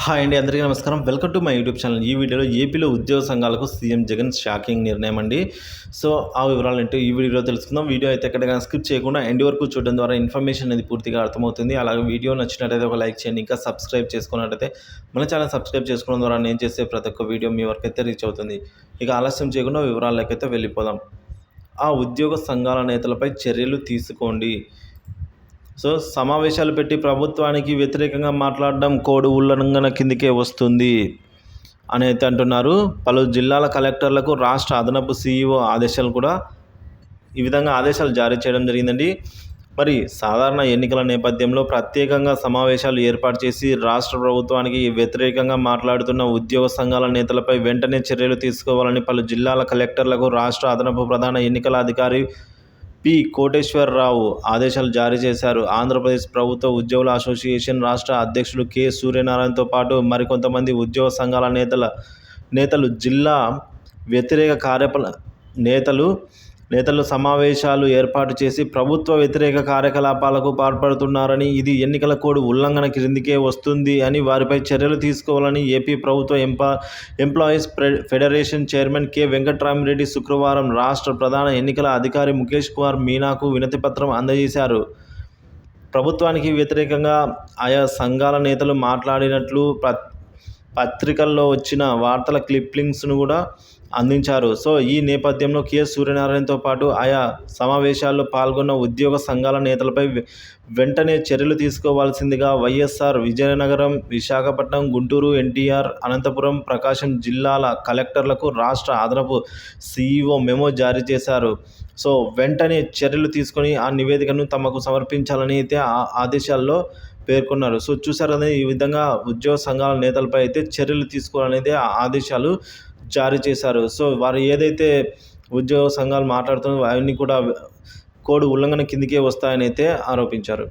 Hi అండి, అందరికీ నమస్కారం. Welcome to my YouTube channel. ఈ వీడియోలో ఏపీలో ఉద్యోగ సంఘాలకు సీఎం జగన్ షాకింగ్ నిర్ణయం అండి. సో ఆ వివరాలు ఏంటో ఈ వీడియోలో తెలుసుకుందాం. వీడియో అయితే ఎక్కడైనా స్కిప్ చేయకుండా ఎండ్ వరకు చూడడం ద్వారా ఇన్ఫర్మేషన్ అనేది పూర్తిగా అర్థమవుతుంది. అలాగే వీడియో నచ్చినట్టయితే ఒక లైక్ చేయండి. ఇంకా సబ్స్క్రైబ్ చేసుకున్నట్టయితే మన ఛానల్ సబ్స్క్రైబ్ చేసుకోవడం ద్వారా నేను చేసే ప్రతి ఒక్క వీడియో మీ వరకు అయితే రీచ్ అవుతుంది. ఇక ఆలస్యం చేయకుండా వివరాలకైతే వెళ్ళిపోదాం. ఆ ఉద్యోగ సంఘాల నేతలపై చర్యలు తీసుకోండి. సో సమావేశాలు పెట్టి ప్రభుత్వానికి వ్యతిరేకంగా మాట్లాడడం కోడ్ ఉల్లంఘన కిందకే వస్తుంది అని అయితే అంటున్నారు. పలు జిల్లాల కలెక్టర్లకు రాష్ట్ర అదనపు సీఈఓ ఆదేశాలు కూడా ఈ విధంగా ఆదేశాలు జారీ చేయడం జరిగిందండి. మరి సాధారణ ఎన్నికల నేపథ్యంలో ప్రత్యేకంగా సమావేశాలు ఏర్పాటు చేసి రాష్ట్ర ప్రభుత్వానికి వ్యతిరేకంగా మాట్లాడుతున్న ఉద్యోగ సంఘాల నేతలపై వెంటనే చర్యలు తీసుకోవాలని పలు జిల్లాల కలెక్టర్లకు రాష్ట్ర అదనపు ప్రధాన ఎన్నికల అధికారి పి కోటేశ్వరరావు ఆదేశాలు జారీ చేశారు. ఆంధ్రప్రదేశ్ ప్రభుత్వ ఉద్యోగుల అసోసియేషన్ రాష్ట్ర అధ్యక్షులు కె సూర్యనారాయణతో పాటు మరికొంతమంది ఉద్యోగ సంఘాల నేతలు జిల్లా వ్యతిరేక నేతలు సమావేశాలు ఏర్పాటు చేసి ప్రభుత్వ వ్యతిరేక కార్యకలాపాలకు పాల్పడుతున్నారని, ఇది ఎన్నికల కోడ్ ఉల్లంఘన క్రిందికే వస్తుంది అని వారిపై చర్యలు తీసుకోవాలని ఏపీ ప్రభుత్వ employees federation chairman K Venkatramireddy శుక్రవారం రాష్ట్ర ప్రధాన ఎన్నికల అధికారి ముఖేష్ కుమార్ మీనాకు వినతిపత్రం అందజేశారు. ప్రభుత్వానికి వ్యతిరేకంగా ఆయా సంఘాల నేతలు మాట్లాడినట్లు పత్రికల్లో వచ్చిన వార్తల క్లిప్పింగ్స్ను కూడా అందించారు. సో ఈ నేపథ్యంలో కె సూర్యనారాయణతో పాటు ఆయా సమావేశాల్లో పాల్గొన్న ఉద్యోగ సంఘాల నేతలపై వెంటనే చర్యలు తీసుకోవాల్సిందిగా వైఎస్ఆర్, విజయనగరం, విశాఖపట్నం, గుంటూరు, ఎన్టీఆర్, అనంతపురం, ప్రకాశం జిల్లాల కలెక్టర్లకు రాష్ట్ర అదనపు సీఈఓ మెమో జారీ చేశారు. సో వెంటనే చర్యలు తీసుకొని ఆ నివేదికను తమకు సమర్పించాలని అయితే ఆదేశాల్లో పేర్కొన్నారు. సో చూసారు కదా, ఈ విధంగా ఉద్యోగ సంఘాల నేతలపై అయితే చర్యలు తీసుకోవాలనేది ఆదేశాలు జారీ చేశారు. సో వారు ఏదైతే ఉద్యోగ సంఘాలు మాట్లాడుతున్నారో అవన్నీ కూడా కోడ్ ఉల్లంఘన కిందకే వస్తాయని అయితే ఆరోపించారు.